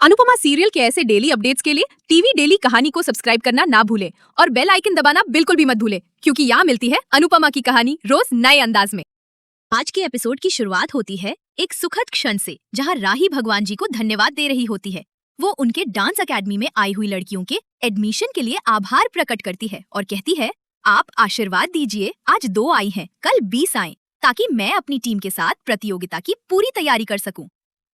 Anupama serial के ऐसे daily updates के लिए टीवी डेली कहानी को सब्सक्राइब करना ना भूलें और बेल आइकन दबाना बिल्कुल भी मत भूलें, क्योंकि यहाँ मिलती है अनुपमा की कहानी रोज नए अंदाज में। आज के एपिसोड की शुरुआत होती है एक सुखद क्षण से, जहाँ राही भगवान जी को धन्यवाद दे रही होती है। वो उनके डांस अकेडमी में आई हुई लड़कियों के एडमिशन के लिए आभार प्रकट करती है और कहती है, आप आशीर्वाद दीजिए, आज 2 आई हैं, कल 20 आए, ताकि मैं अपनी टीम के साथ प्रतियोगिता की पूरी तैयारी कर सकूं।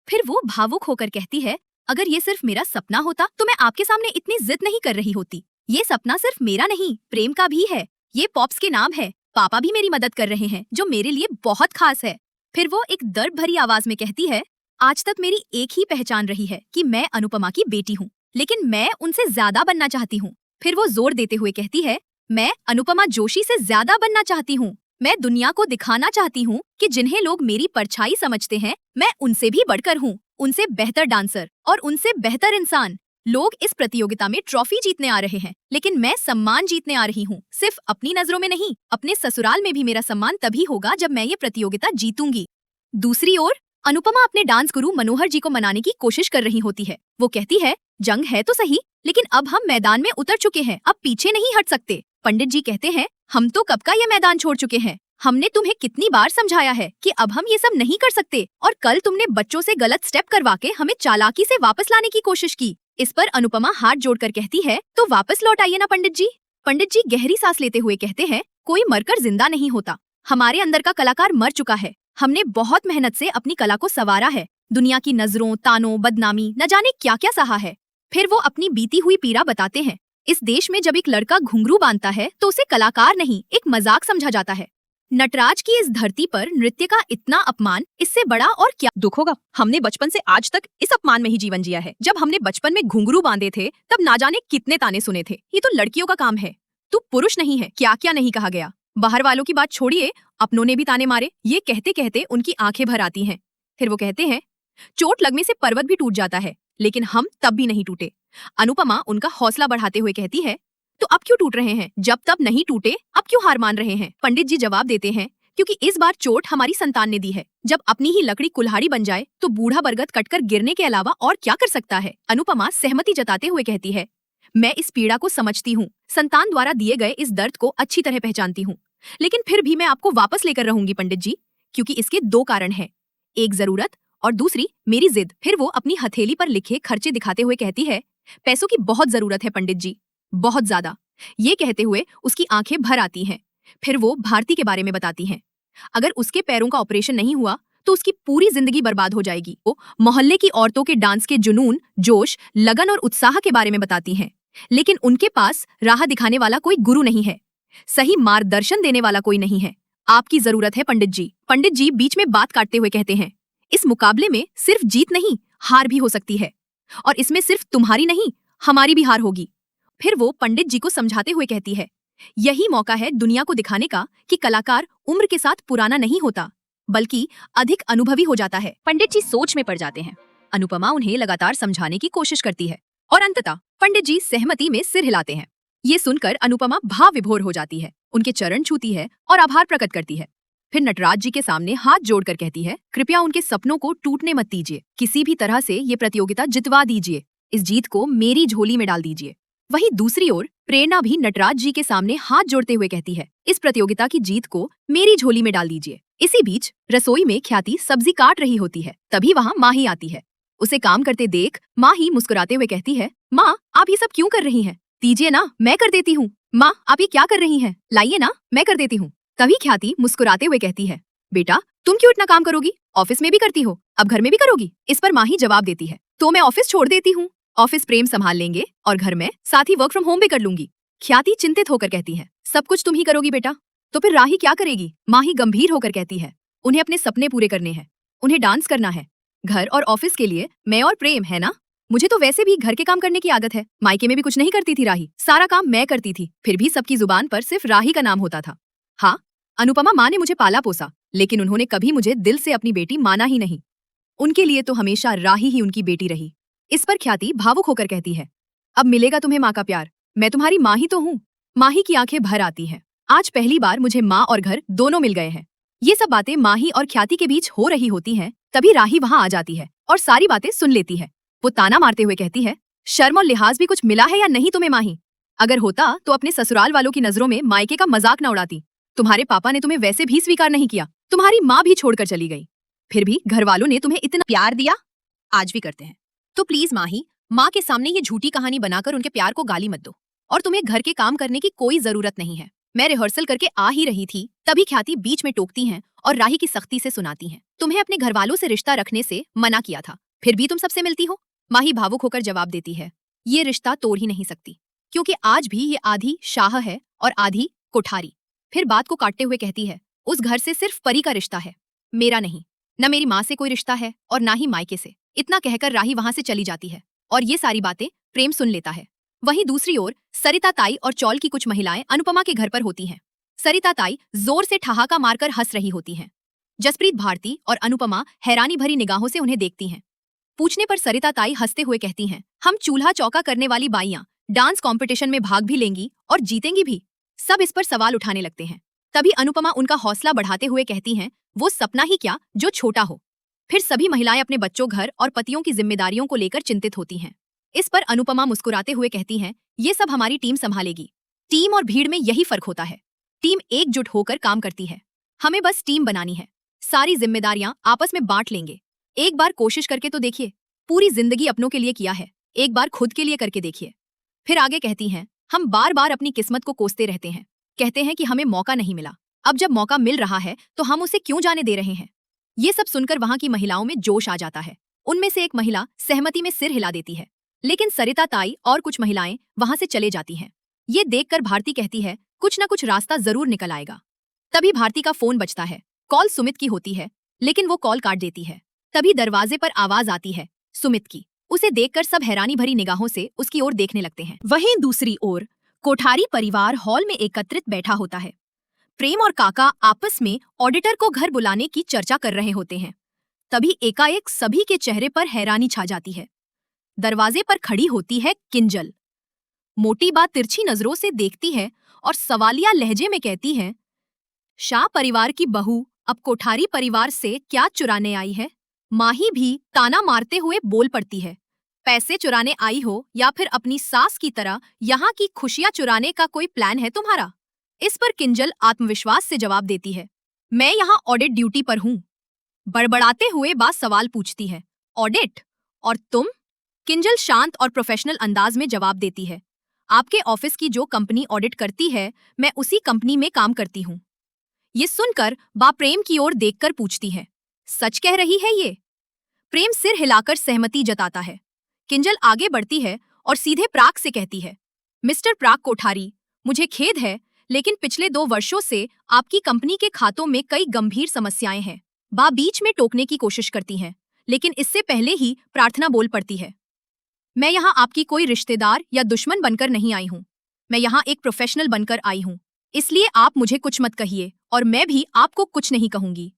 फिर वो भावुक होकर कहती है, अगर ये सिर्फ मेरा सपना होता तो मैं आपके सामने इतनी जिद नहीं कर रही होती। ये सपना सिर्फ मेरा नहीं, प्रेम का भी है। ये पॉप्स के नाम है, पापा भी मेरी मदद कर रहे हैं, जो मेरे लिए बहुत खास है। फिर वो एक दर्द भरी आवाज में कहती है, आज तक मेरी एक ही पहचान रही है कि मैं अनुपमा की बेटी हूँ, लेकिन मैं उनसे ज्यादा बनना चाहती हूँ। फिर वो जोर देते हुए कहती है, मैं अनुपमा जोशी से ज्यादा बनना चाहती हूँ। मैं दुनिया को दिखाना चाहती हूँ कि जिन्हें लोग मेरी परछाई समझते हैं, मैं उनसे भी बढ़कर हूँ, उनसे बेहतर डांसर और उनसे बेहतर इंसान। लोग इस प्रतियोगिता में ट्रॉफी जीतने आ रहे हैं, लेकिन मैं सम्मान जीतने आ रही हूँ। सिर्फ अपनी नजरों में नहीं, अपने ससुराल में भी मेरा सम्मान तभी होगा जब मैं ये प्रतियोगिता जीतूंगी। दूसरी ओर अनुपमा अपने डांस गुरु मनोहर जी को मनाने की कोशिश कर रही होती है। वो कहती है, जंग है तो सही, लेकिन अब हम मैदान में उतर चुके हैं, अब पीछे नहीं हट सकते। पंडित जी कहते हैं, हम तो कब का ये मैदान छोड़ चुके हैं। हमने तुम्हें कितनी बार समझाया है कि अब हम ये सब नहीं कर सकते, और कल तुमने बच्चों से गलत स्टेप करवा के हमें चालाकी से वापस लाने की कोशिश की। इस पर अनुपमा हाथ जोड़कर कहती है, तो वापस लौट आइए ना पंडित जी। पंडित जी गहरी सांस लेते हुए कहते हैं, कोई मरकर जिंदा नहीं होता। हमारे अंदर का कलाकार मर चुका है। हमने बहुत मेहनत से अपनी कला को संवारा है। दुनिया की नजरों, तानों, बदनामी, न जाने क्या क्या सहा है। फिर वो अपनी बीती हुई पीड़ा बताते हैं। इस देश में जब एक लड़का घुंघरू बांधता है तो उसे कलाकार नहीं, एक मजाक समझा जाता है। नटराज की इस धरती पर नृत्य का इतना अपमान, इससे बड़ा और क्या दुख होगा। हमने बचपन से आज तक इस अपमान में ही जीवन जिया है। जब हमने बचपन में घुंघरू बांधे थे तब ना जाने कितने ताने सुने थे, ये तो लड़कियों का काम है, तू पुरुष नहीं है, क्या क्या नहीं कहा गया। बाहर वालों की बात छोड़िए, अपनों ने भी ताने मारे। ये कहते कहते उनकी आंखें भर आती हैं। फिर वो कहते हैं, चोट लगने से पर्वत भी टूट जाता है, लेकिन हम तब भी नहीं टूटे। अनुपमा उनका हौसला बढ़ाते हुए कहती है, तो अब क्यों टूट रहे हैं? जब तब नहीं टूटे, अब क्यों हार मान रहे हैं? पंडित जी जवाब देते हैं, क्योंकि इस बार चोट हमारी संतान ने दी है। जब अपनी ही लकड़ी कुल्हाड़ी बन जाए तो बूढ़ा बरगद कटकर गिरने के अलावा और क्या कर सकता है। अनुपमा सहमति जताते हुए कहती है, मैं इस पीड़ा को समझती हूँ, संतान द्वारा दिए गए इस दर्द को अच्छी तरह पहचानती हूँ, लेकिन फिर भी मैं आपको वापस लेकर रहूंगी पंडित जी, क्योंकि इसके 2 कारण हैं, एक जरूरत और दूसरी मेरी जिद। फिर वो अपनी हथेली पर लिखे खर्चे दिखाते हुए कहती है, पैसों की बहुत जरूरत है पंडित जी, बहुत ज्यादा। ये कहते हुए उसकी आंखें भर आती हैं। फिर वो भारती के बारे में बताती हैं। अगर उसके पैरों का ऑपरेशन नहीं हुआ तो उसकी पूरी जिंदगी बर्बाद हो जाएगी। वो मोहल्ले की औरतों के डांस के जुनून, जोश, लगन और उत्साह के बारे में बताती हैं, लेकिन उनके पास राह दिखाने वाला कोई गुरु नहीं है, सही मार्गदर्शन देने वाला कोई नहीं है। आपकी जरूरत है पंडित जी। पंडित जी बीच में बात काटते हुए कहते हैं, इस मुकाबले में सिर्फ जीत नहीं, हार भी हो सकती है, और इसमें सिर्फ तुम्हारी नहीं, हमारी भी हार होगी। फिर वो पंडित जी को समझाते हुए कहती है, यही मौका है दुनिया को दिखाने का कि कलाकार उम्र के साथ पुराना नहीं होता, बल्कि अधिक अनुभवी हो जाता है। पंडित जी सोच में पड़ जाते हैं। अनुपमा उन्हें लगातार समझाने की कोशिश करती है और अंततः पंडित जी सहमति में सिर हिलाते हैं। ये सुनकर अनुपमा भाव विभोर हो जाती है, उनके चरण छूती है और आभार प्रकट करती है। फिर नटराज जी के सामने हाथ जोड़कर कहती है, कृपया उनके सपनों को टूटने मत दीजिए, किसी भी तरह से ये प्रतियोगिता जितवा दीजिए, इस जीत को मेरी झोली में डाल दीजिए। वहीं दूसरी ओर प्रेरणा भी नटराज जी के सामने हाथ जोड़ते हुए कहती है, इस प्रतियोगिता की जीत को मेरी झोली में डाल दीजिए। इसी बीच रसोई में ख्याति सब्जी काट रही होती है, तभी वहाँ माही आती है। उसे काम करते देख माही मुस्कुराते हुए कहती है, माँ आप ये सब क्यों कर रही हैं? दीजिए ना, मैं कर देती हूँ। माँ आप ये क्या कर रही हैं? लाइए ना, मैं कर देती हूँ। तभी ख्याति मुस्कुराते हुए कहती है, बेटा तुम क्यों इतना काम करोगी? ऑफिस में भी करती हो, अब घर में भी करोगी। इस पर माही जवाब देती है, तो मैं ऑफिस छोड़ देती हूँ, ऑफिस प्रेम संभाल लेंगे और घर में साथ ही वर्क फ्रॉम होम भी कर लूंगी। ख्याति चिंतित होकर कहती है, सब कुछ तुम ही करोगी बेटा, तो फिर राही क्या करेगी? माही गंभीर होकर कहती है, उन्हें अपने सपने पूरे करने हैं, उन्हें डांस करना है, घर और ऑफिस के लिए मैं और प्रेम है ना। मुझे तो वैसे भी घर के काम करने की आदत है, मायके में भी कुछ नहीं करती थी राही, सारा काम मैं करती थी, फिर भी सबकी जुबान पर सिर्फ राही का नाम होता था। हाँ, अनुपमा माँ ने मुझे पाला पोसा, लेकिन उन्होंने कभी मुझे दिल से अपनी बेटी माना ही नहीं। उनके लिए तो हमेशा राही ही उनकी बेटी रही। इस पर ख्याति भावुक होकर कहती है, अब मिलेगा तुम्हें माँ का प्यार, मैं तुम्हारी माँ ही तो हूँ। माही की आंखें भर आती हैं। आज पहली बार मुझे माँ और घर दोनों मिल गए हैं। ये सब बातें माही और ख्याति के बीच हो रही होती हैं, तभी राही वहाँ आ जाती है और सारी बातें सुन लेती है। वो ताना मारते हुए कहती है, शर्म और लिहाज भी कुछ मिला है या नहीं तुम्हें माही? अगर होता तो अपने ससुराल वालों की नजरों में मायके का मजाक न उड़ाती। तुम्हारे पापा ने तुम्हें वैसे भी स्वीकार नहीं किया, तुम्हारी माँ भी छोड़कर चली गई, फिर भी घर वालों ने तुम्हें इतना प्यार दिया, आज भी करते हैं। तो प्लीज माही, माँ के सामने ये झूठी कहानी बनाकर उनके प्यार को गाली मत दो। और तुम्हें घर के काम करने की कोई जरूरत नहीं है। मैं रिहर्सल करके आ ही रही थी, तभी ख्याति बीच में टोकती हैं और राही की सख्ती से सुनाती हैं, तुम्हें अपने घर वालों से रिश्ता रखने से मना किया था, फिर भी तुम सबसे मिलती हो। माही भावुक होकर जवाब देती है, ये रिश्ता तोड़ ही नहीं सकती, क्योंकि आज भी ये आधी शाह है और आधी कोठारी। फिर बात को काटते हुए कहती है, उस घर से सिर्फ परी का रिश्ता है, मेरा नहीं। न मेरी माँ से कोई रिश्ता है और ना ही मायके से। इतना कहकर राही वहां से चली जाती है और ये सारी बातें प्रेम सुन लेता है। वहीं दूसरी ओर सरिता ताई और चौल की कुछ महिलाएं अनुपमा के घर पर होती हैं। सरिता ताई जोर से ठहाका मारकर हंस रही होती हैं। जसप्रीत भारती और अनुपमा हैरानी भरी निगाहों से उन्हें देखती हैं। पूछने पर सरिता ताई हंसते हुए कहती हैं, हम चूल्हा चौका करने वाली बाइयां डांस कंपटीशन में भाग भी लेंगी और जीतेंगी भी। सब इस पर सवाल उठाने लगते हैं। तभी अनुपमा उनका हौसला बढ़ाते हुए कहती हैं, वो सपना ही क्या जो छोटा हो। फिर सभी महिलाएं अपने बच्चों, घर और पतियों की जिम्मेदारियों को लेकर चिंतित होती हैं। इस पर अनुपमा मुस्कुराते हुए कहती हैं, ये सब हमारी टीम संभालेगी। टीम और भीड़ में यही फर्क होता है, टीम एकजुट होकर काम करती है। हमें बस टीम बनानी है, सारी जिम्मेदारियां आपस में बांट लेंगे। एक बार कोशिश करके तो देखिए, पूरी जिंदगी अपनों के लिए किया है, एक बार खुद के लिए करके देखिए। फिर आगे कहती हैं, हम बार बार अपनी किस्मत को कोसते रहते हैं, कहते हैं कि हमें मौका नहीं मिला। अब जब मौका मिल रहा है तो हम उसे क्यों जाने दे रहे हैं। ये सब सुनकर वहां की महिलाओं में जोश आ जाता है। उनमें से एक महिला सहमति में सिर हिला देती है, लेकिन सरिता ताई और कुछ महिलाएं वहां से चले जाती हैं। ये देखकर भारती कहती है, कुछ न कुछ रास्ता जरूर निकल आएगा। तभी भारती का फोन बजता है। कॉल सुमित की होती है, लेकिन वो कॉल काट देती है। तभी दरवाजे पर आवाज आती है सुमित की। उसे देखकर सब हैरानी भरी निगाहों से उसकी ओर देखने लगते हैं। वहीं दूसरी ओर कोठारी परिवार हॉल में एकत्रित बैठा होता है। प्रेम और काका आपस में ऑडिटर को घर बुलाने की चर्चा कर रहे होते हैं। तभी एकाएक सभी के चेहरे पर हैरानी छा जाती है। दरवाजे पर खड़ी होती है किंजल। मोटी बात तिरछी नजरों से देखती है और सवालिया लहजे में कहती है, शाह परिवार की बहू अब कोठारी परिवार से क्या चुराने आई है। माही भी ताना मारते हुए बोल पड़ती है, पैसे चुराने आई हो या फिर अपनी सास की तरह यहाँ की खुशियां चुराने का कोई प्लान है तुम्हारा। इस पर किंजल आत्मविश्वास से जवाब देती है, मैं यहाँ ऑडिट ड्यूटी पर हूँ। बड़बड़ाते हुए बात सवाल पूछती है, ऑडिट? और तुम? किंजल शांत और प्रोफेशनल अंदाज में जवाब देती है, आपके ऑफिस की जो कंपनी ऑडिट करती है, मैं उसी कंपनी में काम करती हूँ। ये सुनकर बा प्रेम की ओर देखकर पूछती है, सच कह रही है ये? प्रेम सिर हिलाकर सहमति जताता है। किंजल आगे बढ़ती है और सीधे प्राक से कहती है, मिस्टर प्राक कोठारी, मुझे खेद है, लेकिन पिछले 2 वर्षों से आपकी कंपनी के खातों में कई गंभीर समस्याएं हैं। बा बीच में टोकने की कोशिश करती हैं, लेकिन इससे पहले ही प्रार्थना बोल पड़ती है, मैं यहाँ आपकी कोई रिश्तेदार या दुश्मन बनकर नहीं आई हूँ। मैं यहाँ एक प्रोफेशनल बनकर आई हूँ, इसलिए आप मुझे कुछ मत कहिए और मैं भी आपको कुछ नहीं कहूंगी।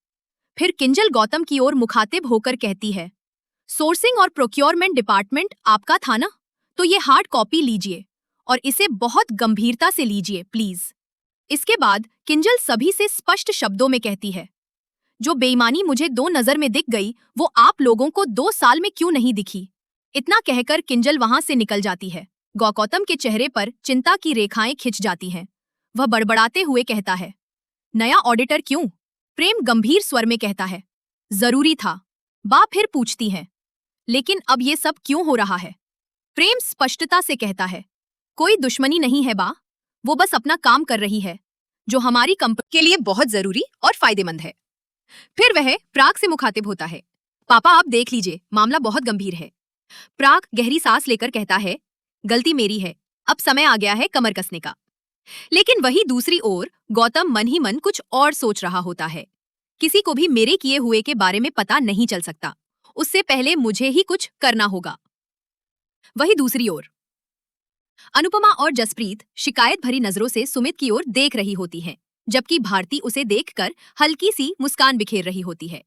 फिर किंजल गौतम की ओर मुखातिब होकर कहती है, सोर्सिंग और प्रोक्योरमेंट डिपार्टमेंट आपका था ना, तो ये हार्ड कॉपी लीजिए और इसे बहुत गंभीरता से लीजिए प्लीज। इसके बाद किंजल सभी से स्पष्ट शब्दों में कहती है, जो बेईमानी मुझे 2 नजर में दिख गई वो आप लोगों को 2 साल में क्यों नहीं दिखी। इतना कहकर किंजल वहां से निकल जाती है। गौतम के चेहरे पर चिंता की रेखाएं खिंच जाती हैं। वह बड़बड़ाते हुए कहता है, नया ऑडिटर क्यों? प्रेम गंभीर स्वर में कहता है, जरूरी था। बा फिर पूछती है, लेकिन अब ये सब क्यों हो रहा है? प्रेम स्पष्टता से कहता है, कोई दुश्मनी नहीं है बा, वो बस अपना काम कर रही है, जो हमारी कंपनी के लिए बहुत जरूरी और फायदेमंद है। फिर वह प्राग से मुखातिब होता है, पापा आप देख लीजिए, मामला बहुत गंभीर है। प्राग गहरी सांस लेकर कहता है, गलती मेरी है, अब समय आ गया है कमर कसने का। लेकिन वही दूसरी ओर गौतम मन ही मन कुछ और सोच रहा होता है। किसी को भी मेरे किए हुए के बारे में पता नहीं चल सकता, उससे पहले मुझे ही कुछ करना होगा। वही दूसरी ओर अनुपमा और जसप्रीत शिकायत भरी नजरों से सुमित की ओर देख रही होती है, जबकि भारती उसे देखकर हल्की सी मुस्कान बिखेर रही होती है।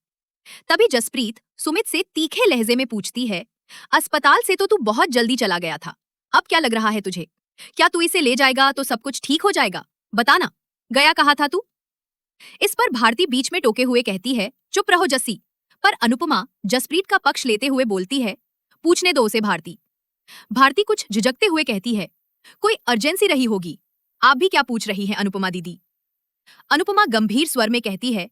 तभी जसप्रीत सुमित से तीखे लहजे में पूछती है, अस्पताल से तो तू बहुत जल्दी चला गया था, अब क्या लग रहा है तुझे? क्या तू इसे ले जाएगा तो सब कुछ ठीक हो जाएगा? बताना, गया कहाँ था तू? इस पर भारती बीच में टोके हुए कहती है, चुप रहो जस्सी। पर अनुपमा जसप्रीत का पक्ष लेते हुए बोलती है, पूछने दो उसे भारती। भारती कुछ झिझकते हुए कहती है, कोई अर्जेंसी रही होगी। आप भी क्या पूछ रही हैं अनुपमा दीदी? अनुपमा गंभीर स्वर में कहती है,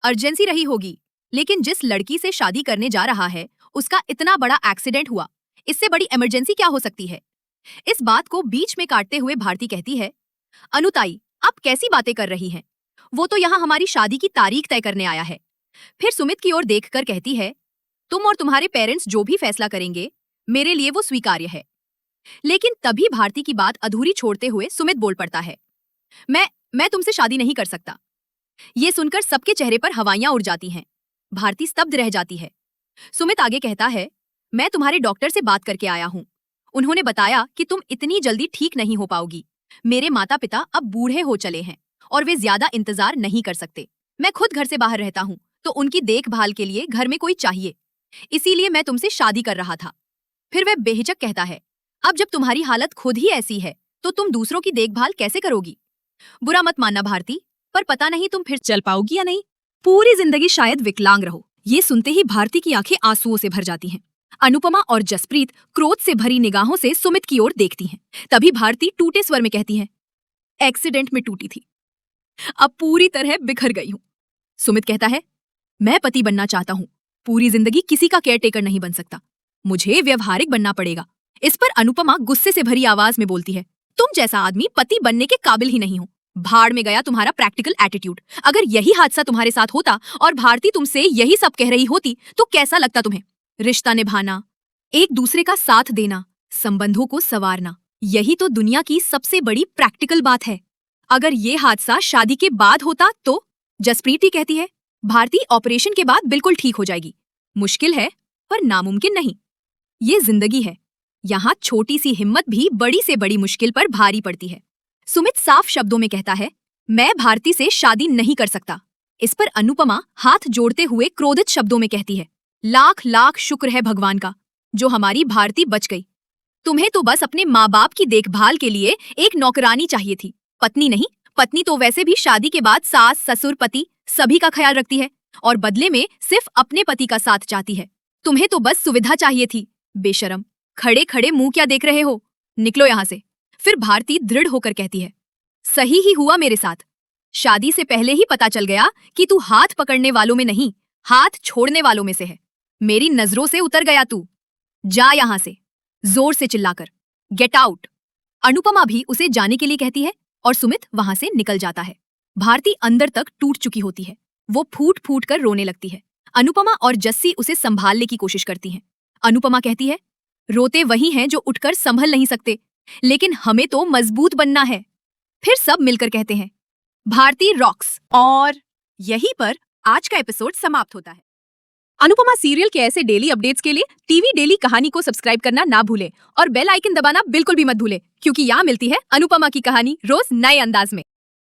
अर्जेंसी रही होगी, लेकिन जिस लड़की से शादी करने जा रहा है उसका इतना बड़ा एक्सीडेंट हुआ, इससे बड़ी इमरजेंसी क्या हो सकती है? इस बात को बीच में काटते हुए भारती कहती है, अनुताई आप कैसी बातें कर रही हैं? वो तो यहाँ हमारी शादी की तारीख तय करने आया है। फिर सुमित की ओर देखकर कहती है, तुम और तुम्हारे पेरेंट्स जो भी फैसला करेंगे मेरे लिए वो स्वीकार्य है। लेकिन तभी भारती की बात अधूरी छोड़ते हुए सुमित बोल पड़ता है, मैं तुमसे शादी नहीं कर सकता। ये सुनकर सबके चेहरे पर हवाइयां उड़ जाती हैं। भारती स्तब्ध रह जाती है। सुमित आगे कहता है, मैं तुम्हारे डॉक्टर से बात करके आया हूँ। उन्होंने बताया कि तुम इतनी जल्दी ठीक नहीं हो पाओगी। मेरे माता पिता अब बूढ़े हो चले हैं और वे ज्यादा इंतजार नहीं कर सकते। मैं खुद घर से बाहर रहता हूँ तो उनकी देखभाल के लिए घर में कोई चाहिए, इसीलिए मैं तुमसे शादी कर रहा था। फिर वह बेहिचक कहता है, अब जब तुम्हारी हालत खुद ही ऐसी है तो तुम दूसरों की देखभाल कैसे करोगी? बुरा मत मानना भारती, पर पता नहीं तुम फिर चल पाओगी या नहीं। पूरी जिंदगी शायद विकलांग रहो। ये सुनते ही भारती की आंखें आंसुओं से भर जाती हैं। अनुपमा और जसप्रीत क्रोध से भरी निगाहों से सुमित की ओर देखती हैं। तभी भारती टूटे स्वर में कहती है, एक्सीडेंट में टूटी थी, अब पूरी तरह बिखर गई हूँ। सुमित कहता है, मैं पति बनना चाहता हूँ, पूरी जिंदगी किसी का केयरटेकर नहीं बन सकता, मुझे व्यवहारिक बनना पड़ेगा। इस पर अनुपमा गुस्से से भरी आवाज में बोलती है, तुम जैसा आदमी पति बनने के काबिल ही नहीं हो। भाड़ में गया तुम्हारा प्रैक्टिकल एटीट्यूड। अगर यही हादसा तुम्हारे साथ होता और भारती तुमसे यही सब कह रही होती तो कैसा लगता तुम्हें? रिश्ता निभाना, एक दूसरे का साथ देना, संबंधों को संवारना, यही तो दुनिया की सबसे बड़ी प्रैक्टिकल बात है। अगर ये हादसा शादी के बाद होता तो? जसप्रीत ही कहती है, भारती ऑपरेशन के बाद बिल्कुल ठीक हो जाएगी। मुश्किल है पर नामुमकिन नहीं। ये जिंदगी है, यहाँ छोटी सी हिम्मत भी बड़ी से बड़ी मुश्किल पर भारी पड़ती है। सुमित साफ शब्दों में कहता है, मैं भारती से शादी नहीं कर सकता। इस पर अनुपमा हाथ जोड़ते हुए क्रोधित शब्दों में कहती है, लाख लाख शुक्र है भगवान का जो हमारी भारती बच गई। तुम्हें तो बस अपने माँ बाप की देखभाल के लिए एक नौकरानी चाहिए थी, पत्नी नहीं। पत्नी तो वैसे भी शादी के बाद सास ससुर पति सभी का ख्याल रखती है और बदले में सिर्फ अपने पति का साथ चाहती है। तुम्हें तो बस सुविधा चाहिए थी। बेशरम, खड़े खड़े मुंह क्या देख रहे हो, निकलो यहाँ से। फिर भारती दृढ़ होकर कहती है, सही ही हुआ मेरे साथ। शादी से पहले ही पता चल गया कि तू हाथ पकड़ने वालों में नहीं, हाथ छोड़ने वालों में से है। मेरी नजरों से उतर गया तू। जा यहां से, जोर से चिल्लाकर, गेट आउट। अनुपमा भी उसे जाने के लिए कहती है और सुमित वहां से निकल जाता है। भारती अंदर तक टूट चुकी होती है। वो फूट फूट कर रोने लगती है। अनुपमा और जस्सी उसे संभालने की कोशिश करती हैं। अनुपमा कहती है, रोते वही हैं जो उठकर संभल नहीं सकते, लेकिन हमें तो मजबूत बनना है। फिर सब मिलकर कहते हैं, भारती रॉक्स। और यहीं पर आज का एपिसोड समाप्त होता है। अनुपमा सीरियल के ऐसे डेली अपडेट्स के लिए टीवी डेली कहानी को सब्सक्राइब करना ना भूलें और बेल आइकन दबाना बिल्कुल भी मत भूलें, क्योंकि यहाँ मिलती है अनुपमा की कहानी रोज नए अंदाज में।